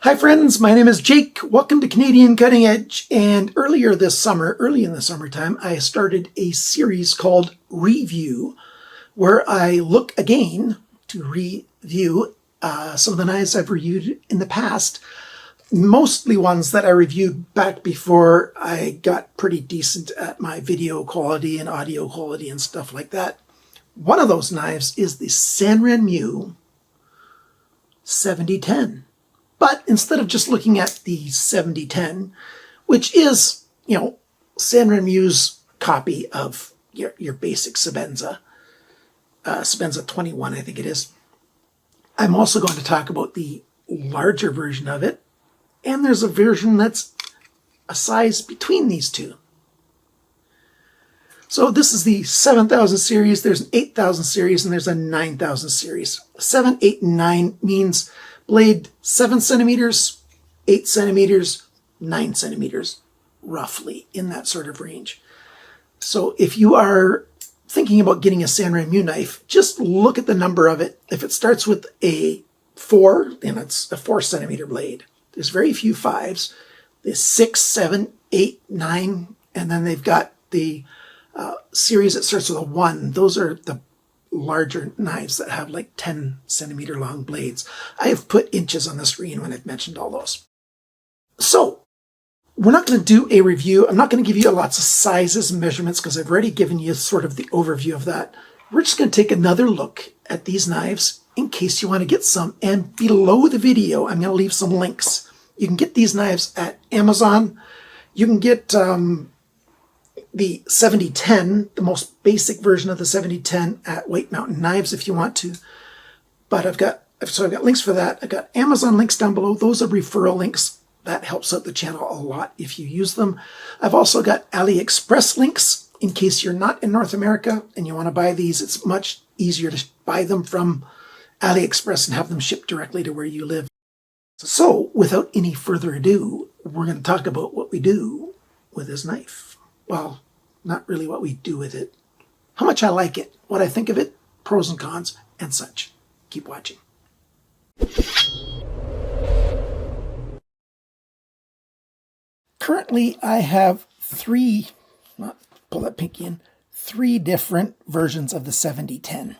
Hi friends, my name is Jake. Welcome to Canadian Cutting Edge. And early in the summertime, I started a series called Review, where I look again to review some of the knives I've reviewed in the past. Mostly ones that I reviewed back before I got pretty decent at my video quality and audio quality and stuff like that. One of those knives is the Sanrenmu 7010. But instead of just looking at the 7010, which is, Sanrenmu's copy of your basic Sabenza, Sabenza 21, I think it is, I'm also going to talk about the larger version of it. And there's a version that's a size between these two. So this is the 7000 series, there's an 8000 series, and there's a 9000 series. 7, 8, and 9 means blade 7 centimeters, 8 centimeters, 9 centimeters, roughly in that sort of range. So if you are thinking about getting a Sanrenmu knife, just look at the number of it. If it starts with a 4, then it's a 4 centimeter blade. There's very few 5s. There's 6, 7, 8, 9, and then they've got the series that starts with a 1. Those are the larger knives that have like 10 centimeter long blades. I have put inches on the screen when I've mentioned all those. So we're not going to do a review. I'm not going to give you lots of sizes and measurements because I've already given you sort of the overview of that. We're just going to take another look at these knives in case you want to get some. And below the video, I'm going to leave some links. You can get these knives at Amazon. You can get the 7010, the most basic version of the 7010 at White Mountain Knives if you want to. But I've got links for that. I've got Amazon links down below. Those are referral links. That helps out the channel a lot if you use them. I've also got AliExpress links in case you're not in North America and you want to buy these. It's much easier to buy them from AliExpress and have them shipped directly to where you live. So without any further ado, we're going to talk about what we do with this knife. Well, not really what we do with it. How much I like it, what I think of it, pros and cons, and such. Keep watching. Currently, I have three different versions of the 7010.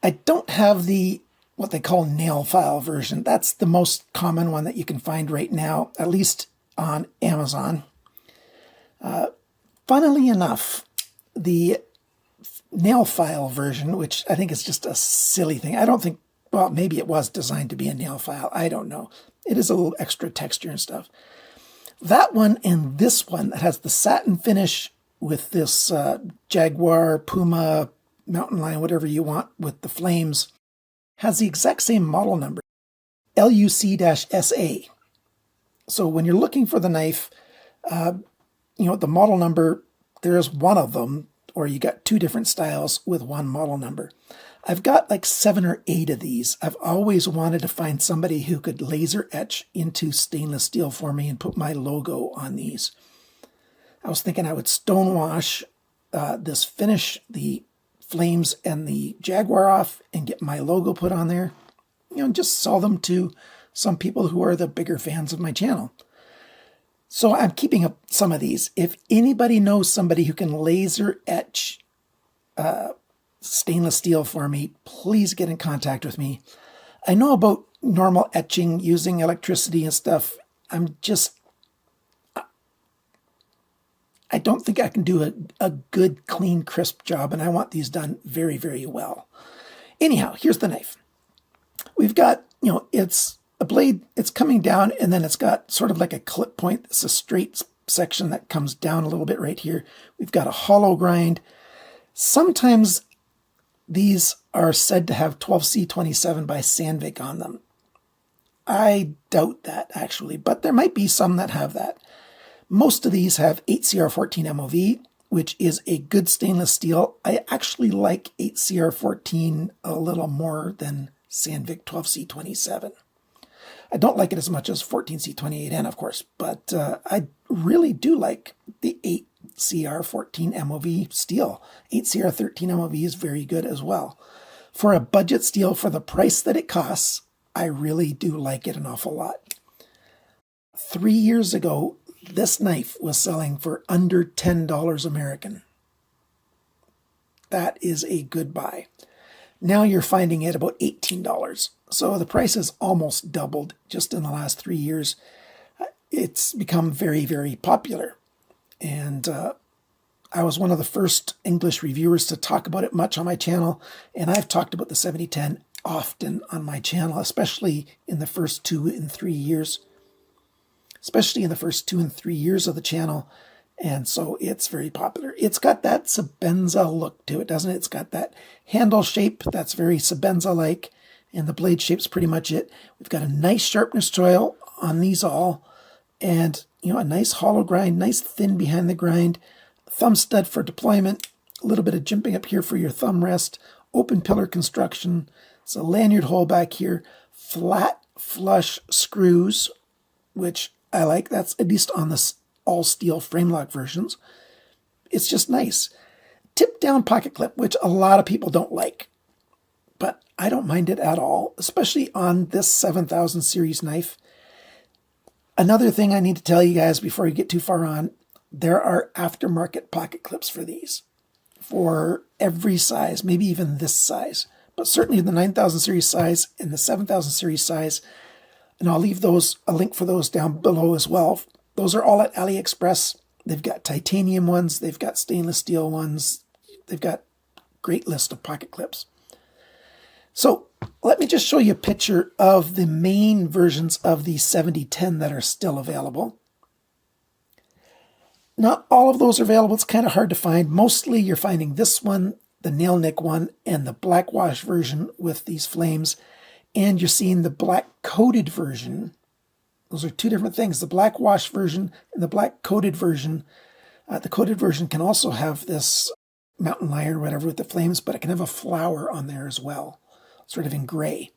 I don't have the what they call nail file version. That's the most common one that you can find right now, at least on Amazon. Funnily enough, the nail file version, which I think is just a silly thing. I don't think, well, maybe it was designed to be a nail file. I don't know. It is a little extra texture and stuff. That one and this one that has the satin finish with this Jaguar, Puma, mountain lion, whatever you want with the flames, has the exact same model number, LUC-SA. So when you're looking for the knife, the model number, there is one of them, or you got two different styles with one model number. I've got like 7 or 8 of these. I've always wanted to find somebody who could laser etch into stainless steel for me and put my logo on these. I was thinking I would stonewash this finish, the flames and the Jaguar off, and get my logo put on there. Just sell them to some people who are the bigger fans of my channel. So I'm keeping up some of these. If anybody knows somebody who can laser etch stainless steel for me, please get in contact with me. I know about normal etching using electricity and stuff. I don't think I can do a good, clean, crisp job, and I want these done very, very well. Anyhow, here's the knife. We've got, it's a blade, it's coming down, and then it's got sort of like a clip point. It's a straight section that comes down a little bit right here. We've got a hollow grind. Sometimes these are said to have 12C27 by Sandvik on them. I doubt that, actually, but there might be some that have that. Most of these have 8CR14 MOV, which is a good stainless steel. I actually like 8CR14 a little more than Sandvik 12C27. I don't like it as much as 14C28N, of course, but I really do like the 8CR14 MOV steel. 8CR13 MOV is very good as well. For a budget steel, for the price that it costs, I really do like it an awful lot. 3 years ago, this knife was selling for under $10 American. That is a good buy. Now you're finding it about $18. So the price has almost doubled just in the last 3 years. It's become very, very popular. And I was one of the first English reviewers to talk about it much on my channel. And I've talked about the 7010 often on my channel, especially in the first 2 and 3 years. Especially in the first 2 and 3 years of the channel. And so it's very popular. It's got that Sabenza look to it, doesn't it? It's got that handle shape that's very Sabenza-like. And the blade shape's pretty much it. We've got a nice sharpness choil on these all. And, you know, a nice hollow grind, nice thin behind the grind. Thumb stud for deployment. A little bit of jimping up here for your thumb rest. Open pillar construction. It's a lanyard hole back here. Flat flush screws, which I like. That's at least on the all steel Framelock versions. It's just nice. Tip down pocket clip, which a lot of people don't like, but I don't mind it at all, especially on this 7000 series knife. Another thing I need to tell you guys before you get too far on, there are aftermarket pocket clips for these, for every size, maybe even this size, but certainly the 9000 series size and the 7000 series size. And I'll leave those, a link for those down below as well. Those are all at AliExpress. They've got titanium ones. They've got stainless steel ones. They've got a great list of pocket clips. So let me just show you a picture of the main versions of the 7010 that are still available. Not all of those are available. It's kind of hard to find. Mostly you're finding this one, the nail nick one, and the blackwash version with these flames. And you're seeing the black coated version. Those are two different things. The blackwash version and the black coated version. The coated version can also have this mountain lion or whatever with the flames, but it can have a flower on there as well, sort of in gray.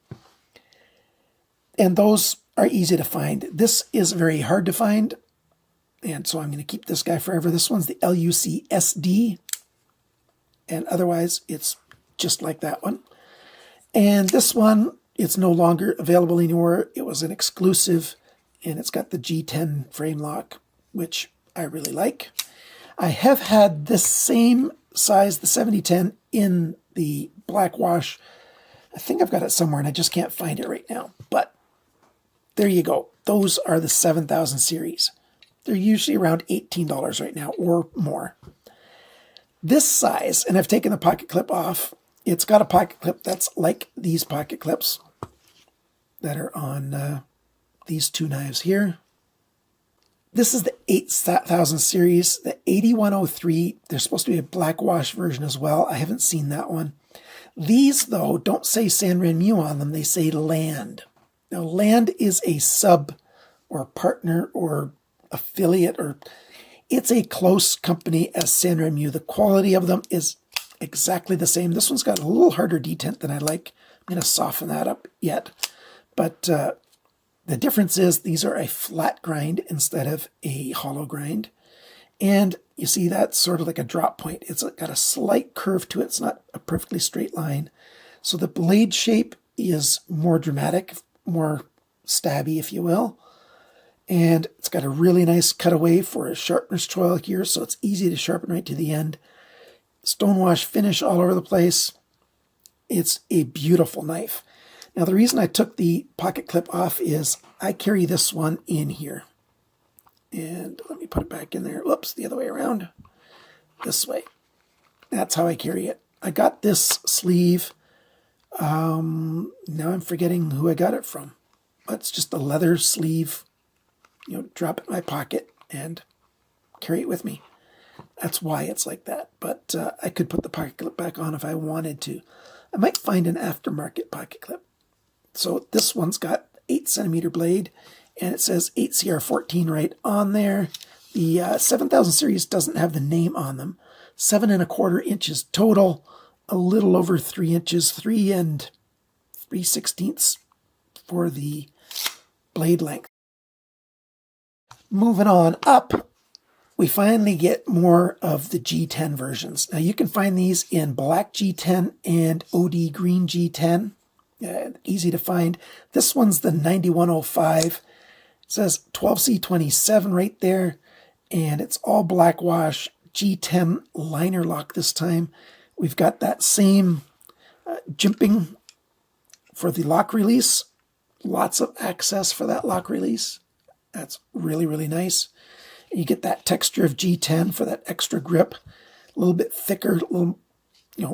And those are easy to find. This is very hard to find, and so I'm going to keep this guy forever. This one's the LUC SD, and otherwise it's just like that one. And this one, it's no longer available anymore. It was an exclusive, and it's got the G10 Framelock, which I really like. I have had this same size, the 7010, in the blackwash. I think I've got it somewhere, and I just can't find it right now. But there you go. Those are the 7000 series. They're usually around $18 right now or more. This size, and I've taken the pocket clip off, it's got a pocket clip that's like these pocket clips that are on these two knives here. This is the 8000 series, the 8103. There's supposed to be a blackwash version as well. I haven't seen that one. These, though, don't say Sanrenmu on them. They say Land. Now, Land is a sub or partner or affiliate, or it's a close company as Sanrenmu. The quality of them is exactly the same. This one's got a little harder detent than I like. I'm going to soften that up yet. But the difference is these are a flat grind instead of a hollow grind. And you see that's sort of like a drop point. It's got a slight curve to it. It's not a perfectly straight line. So the blade shape is more dramatic, more stabby, if you will. And it's got a really nice cutaway for a sharpness choil here, so it's easy to sharpen right to the end. Stonewash finish all over the place. It's a beautiful knife. Now, the reason I took the pocket clip off is I carry this one in here. And let me put it back in there. Whoops, the other way around. This way. That's how I carry it. I got this sleeve. Now I'm forgetting who I got it from. It's just a leather sleeve. You know, drop it in my pocket and carry it with me. That's why it's like that. But I could put the pocket clip back on if I wanted to. I might find an aftermarket pocket clip. So this one's got 8cm blade, and it says 8CR14 right on there. The 7000 series doesn't have the name on them. 7¼ inches total, a little over 3 inches, 3 3/16 for the blade length. Moving on up, we finally get more of the G10 versions. Now you can find these in black G10 and OD green G10. easy to find. This one's the 9105. It says 12C27 right there, and it's all blackwash G10 liner lock this time. We've got that same jimping for the lock release. Lots of access for that lock release. That's really, really nice. And you get that texture of G10 for that extra grip. A little bit thicker, a little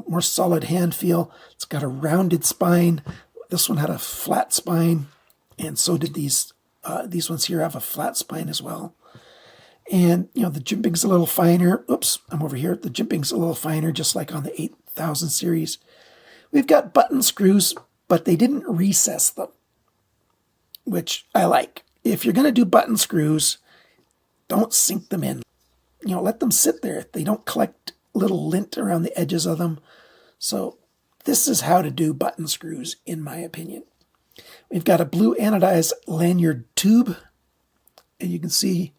more solid hand feel. It's got a rounded spine. This one had a flat spine, and so did these ones here have a flat spine as well. And the jimping's a little finer. Oops, I'm over here. The jimping's a little finer, just like on the 8000 series. We've got button screws, but they didn't recess them, which I like. If you're going to do button screws, don't sink them in. Let them sit there. They don't collect little lint around the edges of them. So this is how to do button screws, in my opinion. We've got a blue anodized lanyard tube, and you can see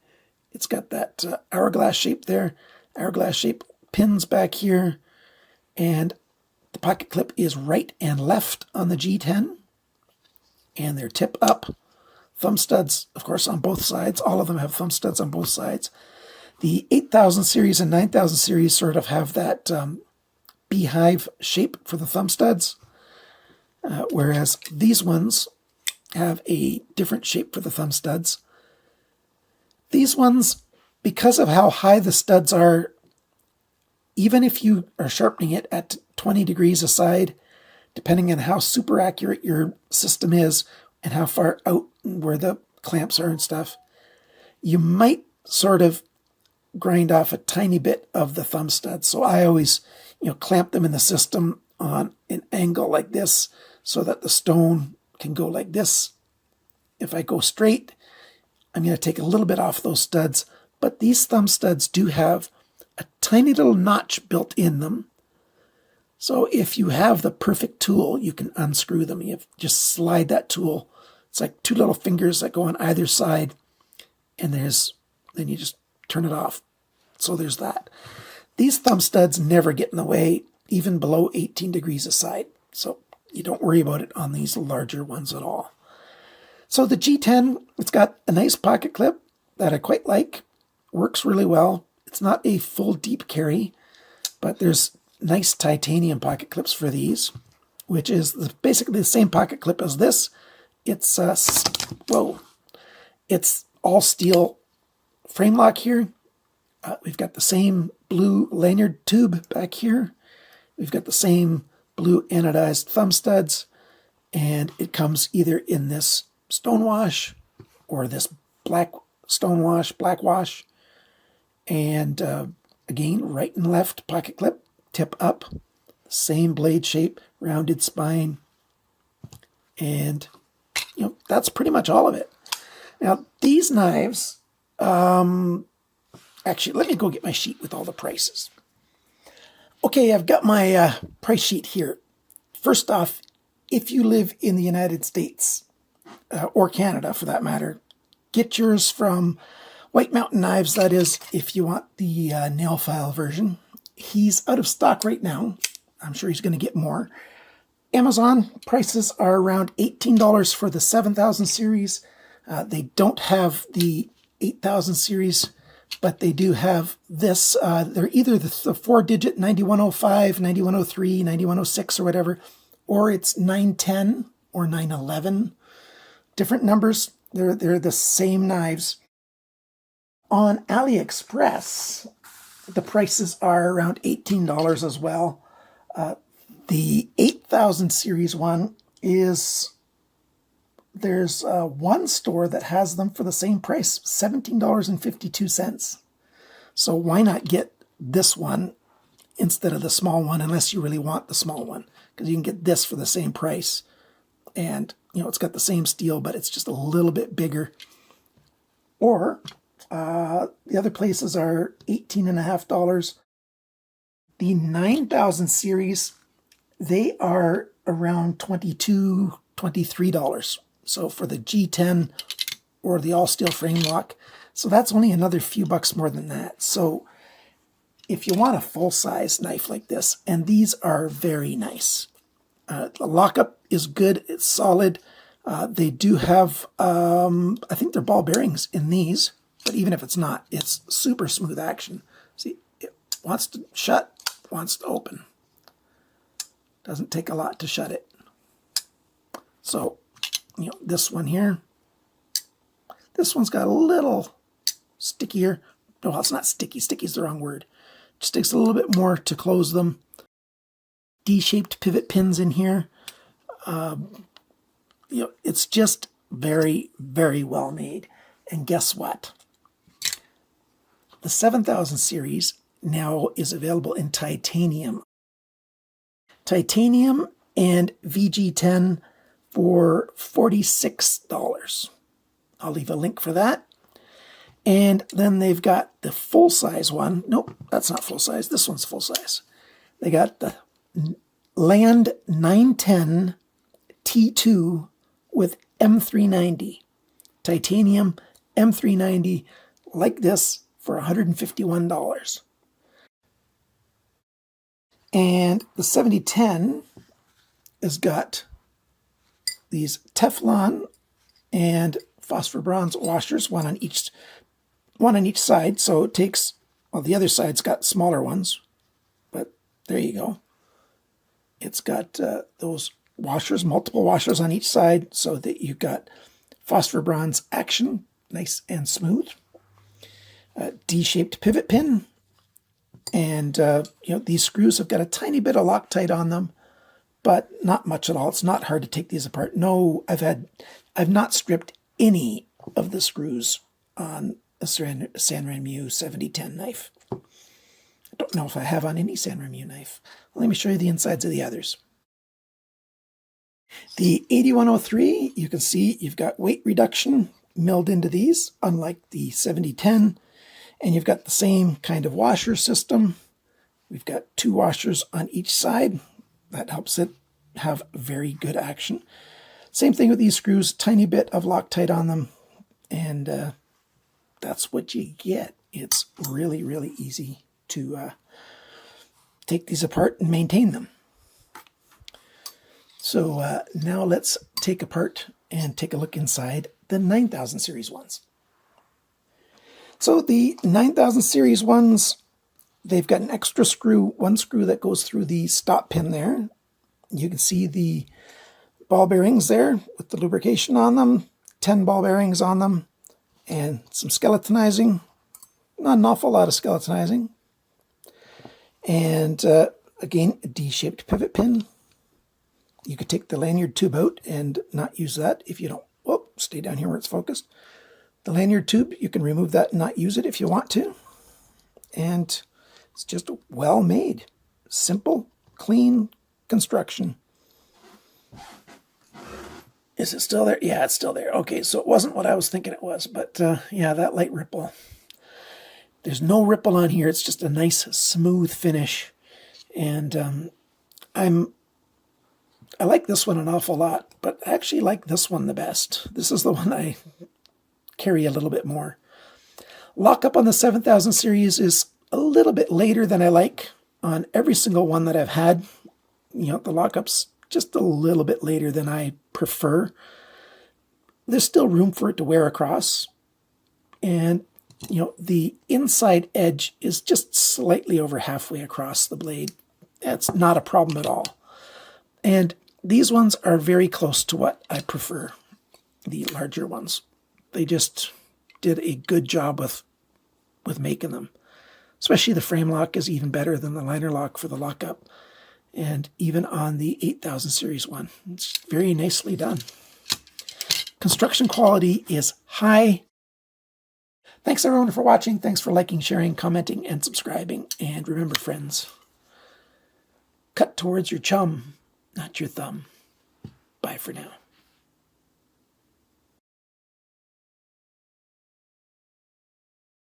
it's got that hourglass shape there, hourglass shape pins back here, and the pocket clip is right and left on the G10, and they're tip up. Thumb studs, of course, on both sides. All of them have thumb studs on both sides. The 8000 series and 9000 series sort of have that beehive shape for the thumb studs, whereas these ones have a different shape for the thumb studs. These ones, because of how high the studs are, even if you are sharpening it at 20 degrees aside, depending on how super accurate your system is and how far out where the clamps are and stuff, you might sort of grind off a tiny bit of the thumb studs. So I always, clamp them in the system on an angle like this so that the stone can go like this. If I go straight, I'm going to take a little bit off those studs, but these thumb studs do have a tiny little notch built in them. So if you have the perfect tool, you can unscrew them. You just slide that tool. It's like two little fingers that go on either side, and then you just turn it off. So there's that. These thumb studs never get in the way, even below 18 degrees aside. So you don't worry about it on these larger ones at all. So the G10, it's got a nice pocket clip that I quite like. Works really well. It's not a full deep carry, but there's nice titanium pocket clips for these, which is basically the same pocket clip as this. It's it's all steel Framelock here. We've got the same blue lanyard tube back here. We've got the same blue anodized thumb studs, and it comes either in this stonewash or this black stonewash, blackwash, and again, right and left pocket clip, tip up, same blade shape, rounded spine, and that's pretty much all of it. Now these knives, actually, let me go get my sheet with all the prices. Okay, I've got my price sheet here. First off, if you live in the United States, or Canada for that matter, get yours from White Mountain Knives. That is, if you want the nail file version. He's out of stock right now. I'm sure he's going to get more. Amazon prices are around $18 for the 7000 series. They don't have the 8000 series, but they do have this. They're either the 4-digit 9105, 9103, 9106 or whatever, or it's 910 or 911. Different numbers. They're the same knives. On AliExpress, the prices are around $18 as well. The 8000 series one is, there's one store that has them for the same price, $17.52. So why not get this one instead of the small one, unless you really want the small one, because you can get this for the same price. And, it's got the same steel, but it's just a little bit bigger. Or the other places are $18.50. The 9000 series, they are around $22, $23. So for the G10 or the all-steel Framelock, so that's only another few bucks more than that. So if you want a full-size knife like this, and these are very nice. The lockup is good. It's solid. They do have, I think they're ball bearings in these, but even if it's not, it's super smooth action. See, it wants to shut, wants to open. Doesn't take a lot to shut it. So, this one here, this one's got a little stickier. No, it's not sticky. Sticky is the wrong word. Just takes a little bit more to close them. D-shaped pivot pins in here. It's just very, very well made. And guess what? The 7000 series now is available in titanium. Titanium and VG10 for $46. I'll leave a link for that. And then they've got the full-size one. Nope, that's not full-size. This one's full-size. They got the Land 910 T2 with M390. Titanium M390 like this for $151. And the 7010 has got these Teflon and phosphor bronze washers, one on each side. So it takes, well, the other side's got smaller ones, but there you go. It's got those washers, multiple washers on each side, so that you've got phosphor bronze action, nice and smooth. D-shaped pivot pin, and these screws have got a tiny bit of Loctite on them, but not much at all. It's not hard to take these apart. No, I've not stripped any of the screws on a Sanrenmu 7010 knife. I don't know if I have on any Sanrenmu knife. Let me show you the insides of the others. The 8103, you can see you've got weight reduction milled into these, unlike the 7010. And you've got the same kind of washer system. We've got 2 washers on each side. That helps it have very good action. Same thing with these screws, tiny bit of Loctite on them. And that's what you get. It's really, really easy to take these apart and maintain them. So now let's take apart and take a look inside the 9000 series ones. So the 9000 series ones, they've got an extra screw, one screw that goes through the stop pin there. You can see the ball bearings there with the lubrication on them, 10 ball bearings on them, and some skeletonizing. Not an awful lot of skeletonizing. And again, a D-shaped pivot pin. You could take the lanyard tube out and not use that if you don't. Whoop, stay down here where it's focused. The lanyard tube, you can remove that and not use it if you want to. And it's just well made. Simple, clean construction. Is it still there? Yeah, it's still there. Okay, so it wasn't what I was thinking it was, but yeah, that light ripple. There's no ripple on here. It's just a nice, smooth finish. And I like this one an awful lot, but I actually like this one the best. This is the one I carry a little bit more. Lockup on the 7000 series is a little bit later than I like on every single one that I've had. The lockup's just a little bit later than I prefer. There's still room for it to wear across. And, the inside edge is just slightly over halfway across the blade. That's not a problem at all. And these ones are very close to what I prefer, the larger ones. They just did a good job with making them. Especially the Framelock is even better than the liner lock for the lockup. And even on the 8000 series one, it's very nicely done. Construction quality is high. Thanks everyone for watching. Thanks for liking, sharing, commenting, and subscribing. And remember, friends, cut towards your chum, not your thumb. Bye for now.